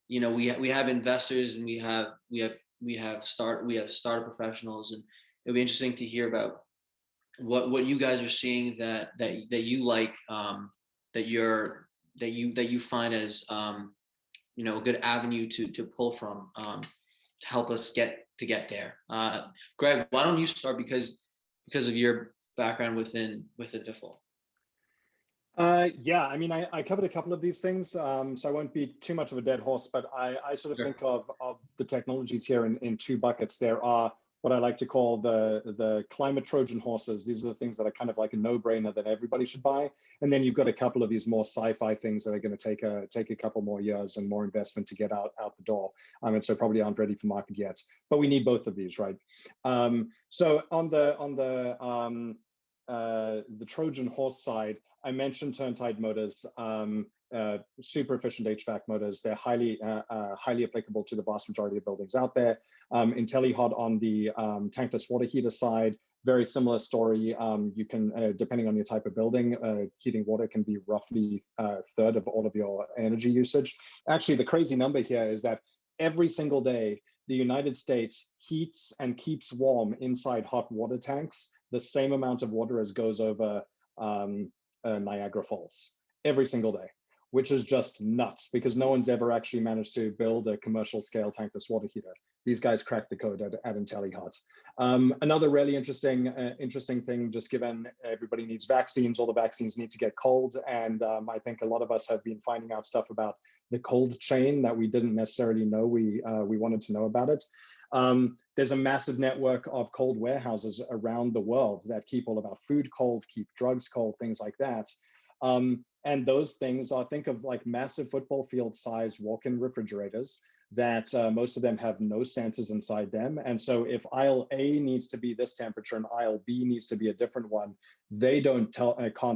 we have investors, and we have startup professionals, and it'll be interesting to hear about what you guys are seeing that you like, that you find as a good avenue to pull from, to help us get there. Greg, why don't you start because of your background within DIFL? Yeah, I mean, I covered a couple of these things, so I won't be too much of a dead horse, but I sort of think of the technologies here in two buckets. There are what I like to call the climate Trojan horses. These are the things that are kind of like a no-brainer that everybody should buy. And then you've got a couple of these more sci-fi things that are going to take a couple more years and more investment to get out the door. And so probably aren't ready for market yet. But we need both of these, right? So on the Trojan horse side, I mentioned turntide motors, super efficient HVAC motors. They're highly applicable to the vast majority of buildings out there. IntelliHot on the tankless water heater side, very similar story. You can, depending on your type of building, heating water can be roughly a third of all of your energy usage. Actually, the crazy number here is that every single day, the United States heats and keeps warm inside hot water tanks the same amount of water as goes over Niagara Falls every single day, which is just nuts because no one's ever actually managed to build a commercial scale tankless water heater. These guys cracked the code at IntelliHot. Another really interesting thing, just given everybody needs vaccines, all the vaccines need to get cold. And I think a lot of us have been finding out stuff about the cold chain that we didn't necessarily know we wanted to know about it. There's a massive network of cold warehouses around the world that keep all of our food cold, keep drugs cold, things like that. And those things are, think of like massive football field size walk-in refrigerators that most of them have no sensors inside them. And so if aisle A needs to be this temperature and aisle B needs to be a different one, they can't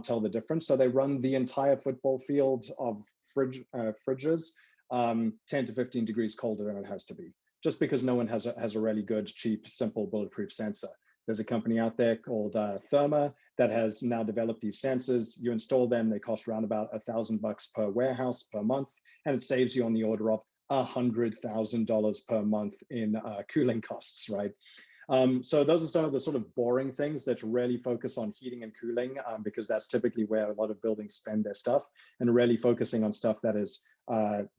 tell the difference. So they run the entire football field of fridges 10 to 15 degrees colder than it has to be, just because no one has a really good, cheap, simple, bulletproof sensor. There's a company out there called Therma that has now developed these sensors. You install them, they cost around about $1,000 per warehouse per month, and it saves you on the order of $100,000 per month in cooling costs, right? So those are some of the sort of boring things that really focus on heating and cooling, because that's typically where a lot of buildings spend their stuff, and really focusing on stuff that is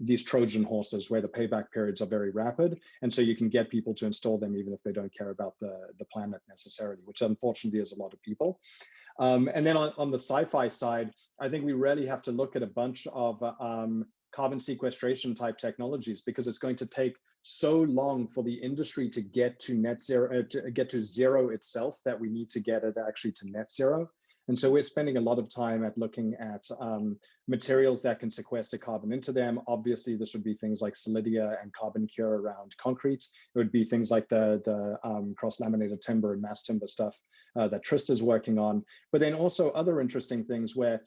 these Trojan horses where the payback periods are very rapid. And so you can get people to install them even if they don't care about the planet necessarily, which unfortunately is a lot of people. And then on the sci-fi side, I think we really have to look at a bunch of carbon sequestration type technologies, because it's going to take so long for the industry to get to net zero, to get to zero itself, that we need to get it actually to net zero. And so we're spending a lot of time at looking at materials that can sequester carbon into them. Obviously, this would be things like solidia and carbon cure around concrete. It would be things like the cross-laminated timber and mass timber stuff that Trista is working on. But then also other interesting things where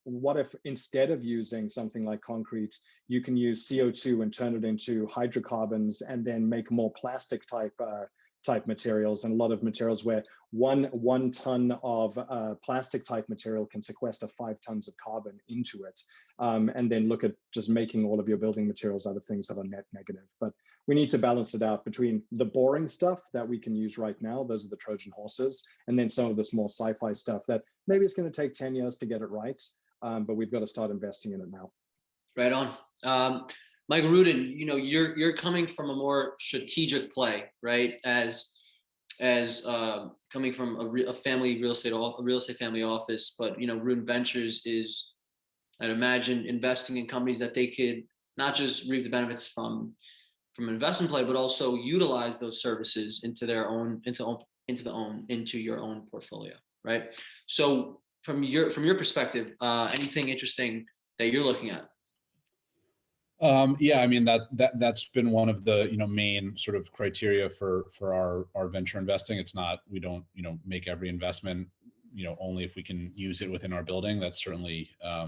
what if instead of using something like concrete, you can use CO2 and turn it into hydrocarbons and then make more plastic type materials, and a lot of materials where one ton of plastic type material can sequester 5 tons of carbon into it, and then look at just making all of your building materials out of things that are net negative. But we need to balance it out between the boring stuff that we can use right now, those are the Trojan horses, and then some of this more sci-fi stuff that maybe it's going to take 10 years to get it right, but we've got to start investing in it now. Right on. Michael Rudin, you know, you're coming from a more strategic play, right? As coming from a family real estate family office, but you know, Rudin Ventures is, I'd imagine, investing in companies that they could not just reap the benefits from an investment play, but also utilize those services into their own, into your own portfolio, right? So from your perspective, anything interesting that you're looking at? Yeah, I mean that's been one of the main sort of criteria for our venture investing. It's not, we don't make every investment only if we can use it within our building. That's certainly a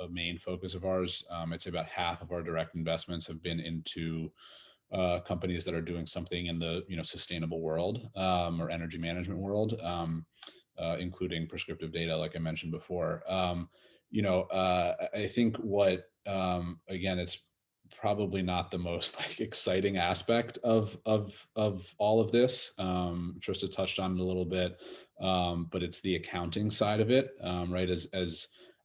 main focus of ours. It's about half of our direct investments have been into companies that are doing something in the sustainable world or energy management world, including prescriptive data, like I mentioned before. I think what again, it's probably not the most exciting aspect of all of this. Trista touched on it a little bit, but it's the accounting side of it, right?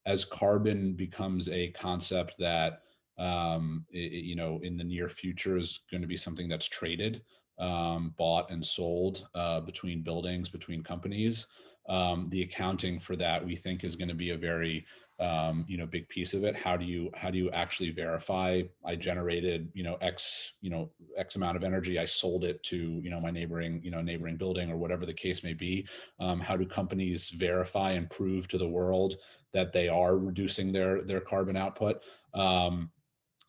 As carbon becomes a concept that in the near future is going to be something that's traded, bought and sold between buildings, between companies. The accounting for that, we think, is going to be a very big piece of it. How do you actually verify I generated X amount of energy, I sold it to my neighboring building, or whatever the case may be? How do companies verify and prove to the world that they are reducing their carbon output?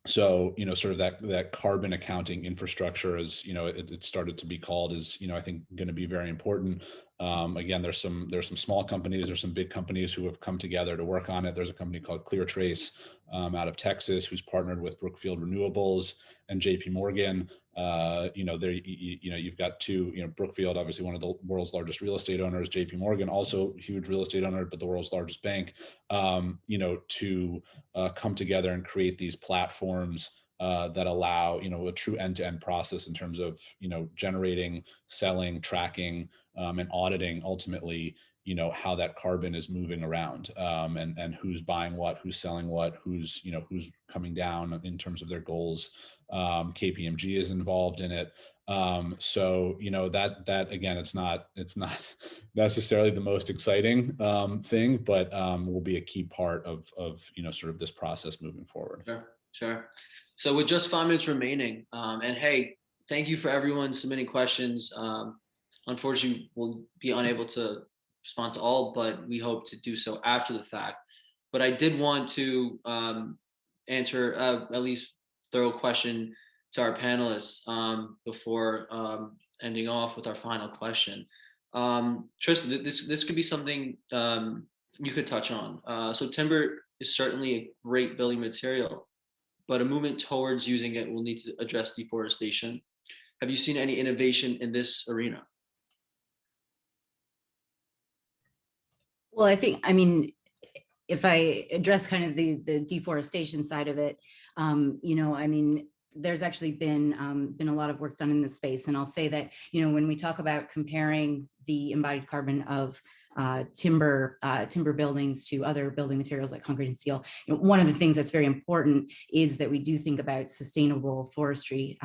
So sort of that carbon accounting infrastructure, is it started to be called, is I think going to be very important. Again, there's some small companies, there's some big companies who have come together to work on it. There's a company called CREtech out of Texas who's partnered with Brookfield Renewables and JP Morgan. You've got two, Brookfield, obviously one of the world's largest real estate owners, JP Morgan, also a huge real estate owner, but the world's largest bank, to come together and create these platforms that allow, a true end-to-end process in terms of, generating, selling, tracking, and auditing ultimately, how that carbon is moving around, and who's buying what, who's selling what, who's coming down in terms of their goals. KPMG is involved in it. So that again, it's not necessarily the most exciting thing, but will be a key part of sort of this process moving forward. Sure. So with just 5 minutes remaining, and hey, thank you for everyone submitting questions. Unfortunately, we'll be unable to respond to all, but we hope to do so after the fact. But I did want to answer at least thorough question to our panelists before ending off with our final question. Trista, this could be something you could touch on. So timber is certainly a great building material, but a movement towards using it will need to address deforestation. Have you seen any innovation in this arena? Well, I mean, if I address kind of the deforestation side of it, I mean, there's actually been a lot of work done in this space. And I'll say that, when we talk about comparing the embodied carbon of timber buildings to other building materials like concrete and steel, one of the things that's very important is that we do think about sustainable forestry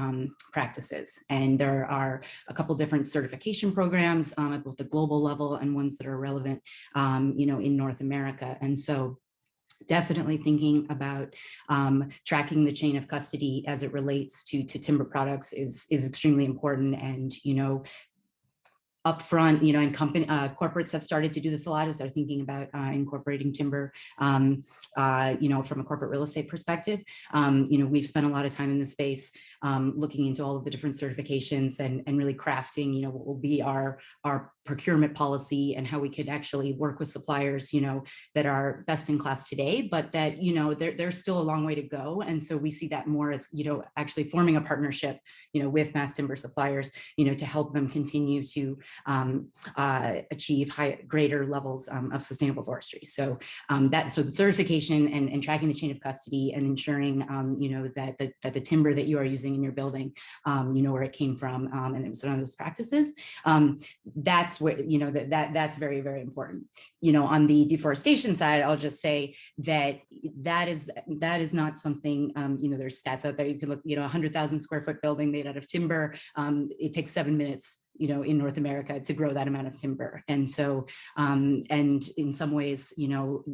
practices. And there are a couple different certification programs at both the global level and ones that are relevant, in North America. And so definitely thinking about tracking the chain of custody as it relates to timber products is extremely important. And, upfront, and corporates have started to do this a lot as they're thinking about incorporating timber, from a corporate real estate perspective. We've spent a lot of time in this space looking into all of the different certifications and really crafting, what will be our procurement policy and how we could actually work with suppliers, that are best in class today, but that, there's still a long way to go. And so we see that more as, actually forming a partnership, with mass timber suppliers, to help them continue to achieve greater levels of sustainable forestry. So so the certification and tracking the chain of custody and ensuring, that the timber that you are using in your building, where it came from, and it was done on those practices. That's where, that's very, very important. On the deforestation side, I'll just say that is not something, there's stats out there. You can look, 100,000 square foot building made out of timber. It takes 7 minutes, in North America to grow that amount of timber. And so, and in some ways,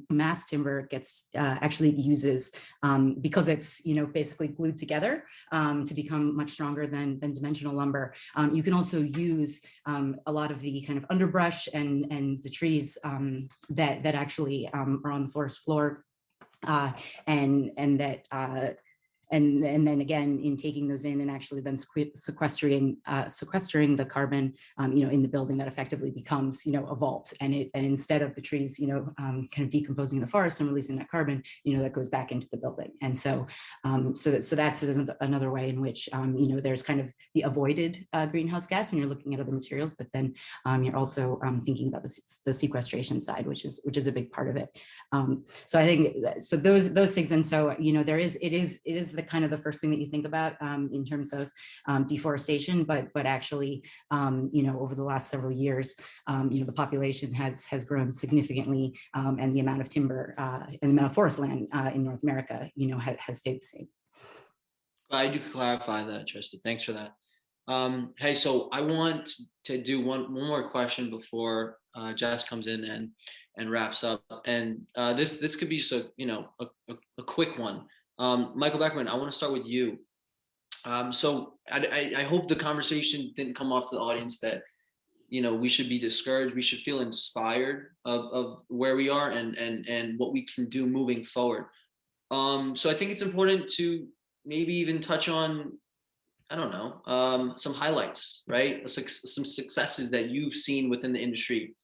mass timber gets actually uses, because it's, basically glued together to become much stronger than dimensional lumber. You can also use a lot of the kind of underbrush and the trees that actually are on the forest floor, and that and then again, in taking those in and actually then sequestering the carbon, in the building, that effectively becomes, a vault. And instead of the trees, kind of decomposing the forest and releasing that carbon, that goes back into the building. And so, so that's another way in which, there's kind of the avoided greenhouse gas when you're looking at other materials, but then you're also thinking about the sequestration side, which is a big part of it. So I think so those things, and so it is the kind of the first thing that you think about in terms of deforestation, but actually over the last several years, the population has grown significantly, and the amount of timber and the amount of forest land in North America has stayed the same. I do clarify that, Trista. Thanks for that. Hey, so I want to do one more question before Jess comes in and wraps up. And this could be just a quick one. Michael Beckerman, I want to start with you. So I hope the conversation didn't come off to the audience that we should be discouraged. We should feel inspired of where we are and what we can do moving forward. So I think it's important to maybe even touch on, I don't know, some highlights, right? Some successes that you've seen within the industry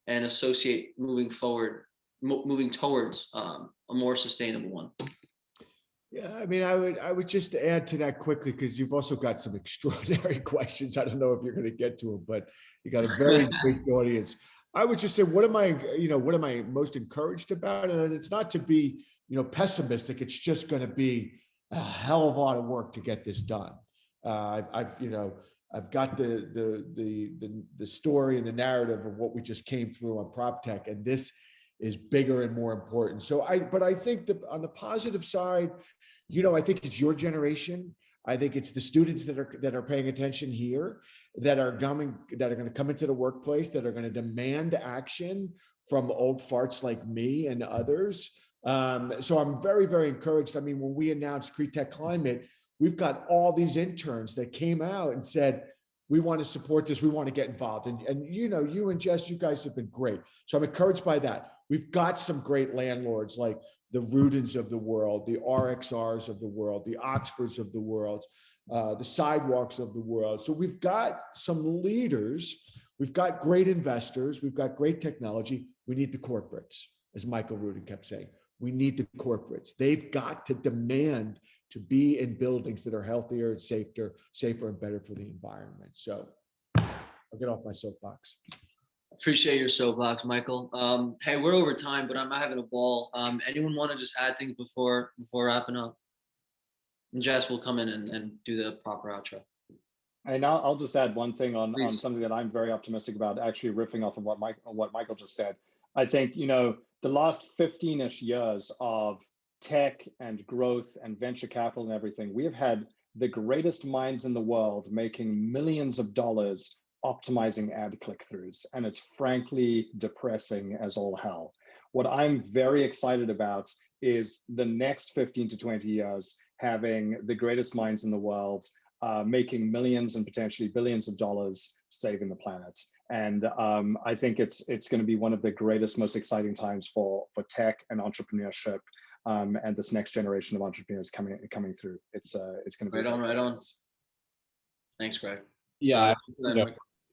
and associate moving towards a more sustainable one. Yeah, I mean, I would just add to that quickly, because you've also got some extraordinary questions. I don't know if you're going to get to them, but you got a very big audience. I would just say, what am I most encouraged about? And it's not to be, pessimistic. It's just going to be a hell of a lot of work to get this done. I've got the story and the narrative of what we just came through on Proptech, and this is bigger and more important. But I think that on the positive side, I think it's your generation. I think it's the students that are paying attention here, that are going to come into the workplace, that are going to demand action from old farts like me and others. So I'm very, very encouraged. I mean, when we announced CREtech Climate, we've got all these interns that came out and said, we want to support this. We want to get involved. And you and Jess, you guys have been great. So I'm encouraged by that. We've got some great landlords like the Rudins of the world, the RXRs of the world, the Oxfords of the world, the Sidewalks of the world. So we've got some leaders. We've got great investors. We've got great technology. We need the corporates, as Michael Rudin kept saying. We need the corporates. They've got to demand to be in buildings that are healthier and safer and better for the environment. So I'll get off my soapbox. Appreciate your soapbox, Michael. Hey, we're over time, but I'm having a ball. Anyone want to just add things before wrapping up? And Jess will come in and do the proper outro. And I'll just add one thing on something that I'm very optimistic about, actually riffing off of what Michael just said. I think, the last 15-ish years of tech and growth and venture capital and everything, we have had the greatest minds in the world making millions of dollars optimizing ad click-throughs. And it's frankly depressing as all hell. What I'm very excited about is the next 15 to 20 years, having the greatest minds in the world making millions and potentially billions of dollars saving the planet. And I think it's going to be one of the greatest, most exciting times for tech and entrepreneurship, and this next generation of entrepreneurs coming through. It's going to be right on. Thanks, Greg. Yeah,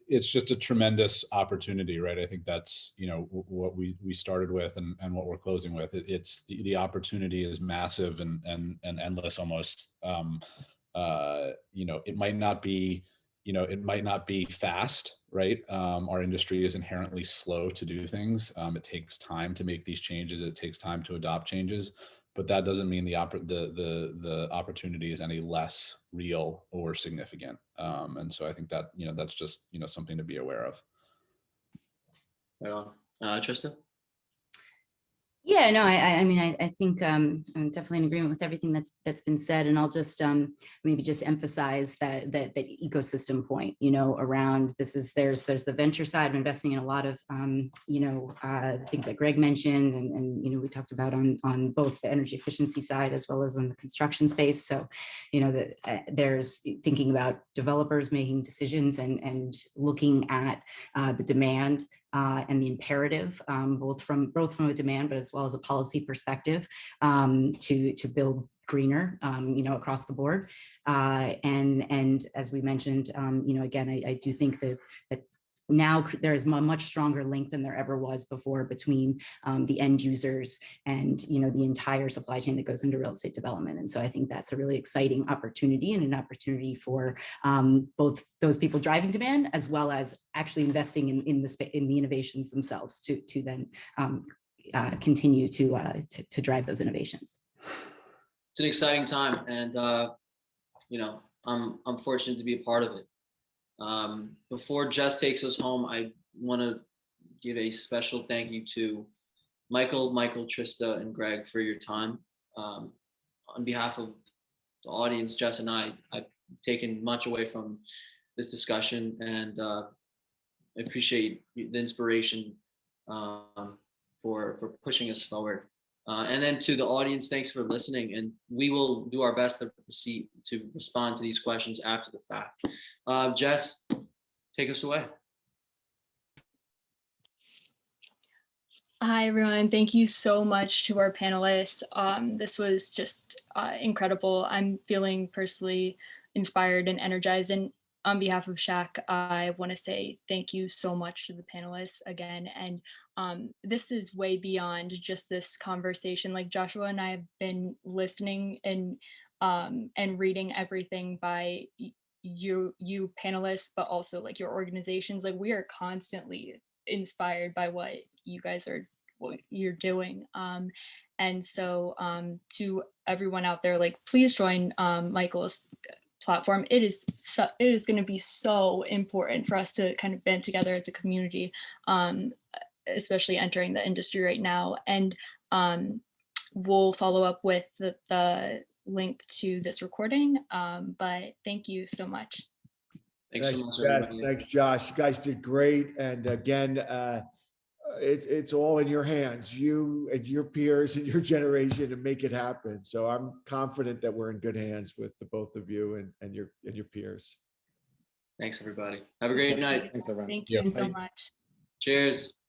it's just a tremendous opportunity, right? I think that's, you know, what we started with and what we're closing with. It's the opportunity is massive and endless almost. You know, it might not be, you know, it might not be fast, right? Our industry is inherently slow to do things. It takes time to make these changes. It takes time to adopt changes, but that doesn't mean the opportunity is any less real or significant. And so I think that, you know, that's just, you know, something to be aware of. Right on. Trista? Yeah, no, I mean, I think I'm definitely in agreement with everything that's been said, and I'll just maybe just emphasize that ecosystem point, you know, around this is there's the venture side of investing in a lot of you know, things that Greg mentioned, and you know, we talked about on both the energy efficiency side as well as on the construction space. So, you know, that there's thinking about developers making decisions and looking at the demand and the imperative, both from a demand, but as well as a policy perspective, to build greener, you know, across the board. And as we mentioned, you know, again, I do think that now there's a much stronger link than there ever was before between the end users and, you know, the entire supply chain that goes into real estate development. And so I think that's a really exciting opportunity, and an opportunity for both those people driving demand as well as actually investing in the innovations themselves to then continue to drive those innovations. It's an exciting time, and you know, I'm fortunate to be a part of it. Before Jess takes us home, I want to give a special thank you to Michael, Trista, and Greg for your time. On behalf of the audience, Jess and I've taken much away from this discussion, and I appreciate the inspiration for pushing us forward. And then to the audience, thanks for listening, and we will do our best to proceed to respond to these questions after the fact. Jess, take us away. Hi, everyone. Thank you so much to our panelists. This was just incredible. I'm feeling personally inspired and energized. And on behalf of SHAC, I want to say thank you so much to the panelists again. And this is way beyond just this conversation. Like Joshua and I have been listening and reading everything by you panelists, but also like your organizations. Like, we are constantly inspired by what you're doing. And so to everyone out there, like, please join Michael's platform. It is going to be so important for us to kind of band together as a community, especially entering the industry right now. And we'll follow up with the link to this recording. But thank you so much. Thanks so much, Jess. Thanks, Josh. You guys did great. And again, it's all in your hands, you and your peers and your generation, to make it happen. So I'm confident that we're in good hands with the both of you and your peers. Thanks, everybody. Have a great night. Thanks, everyone. Thank you so much. Cheers.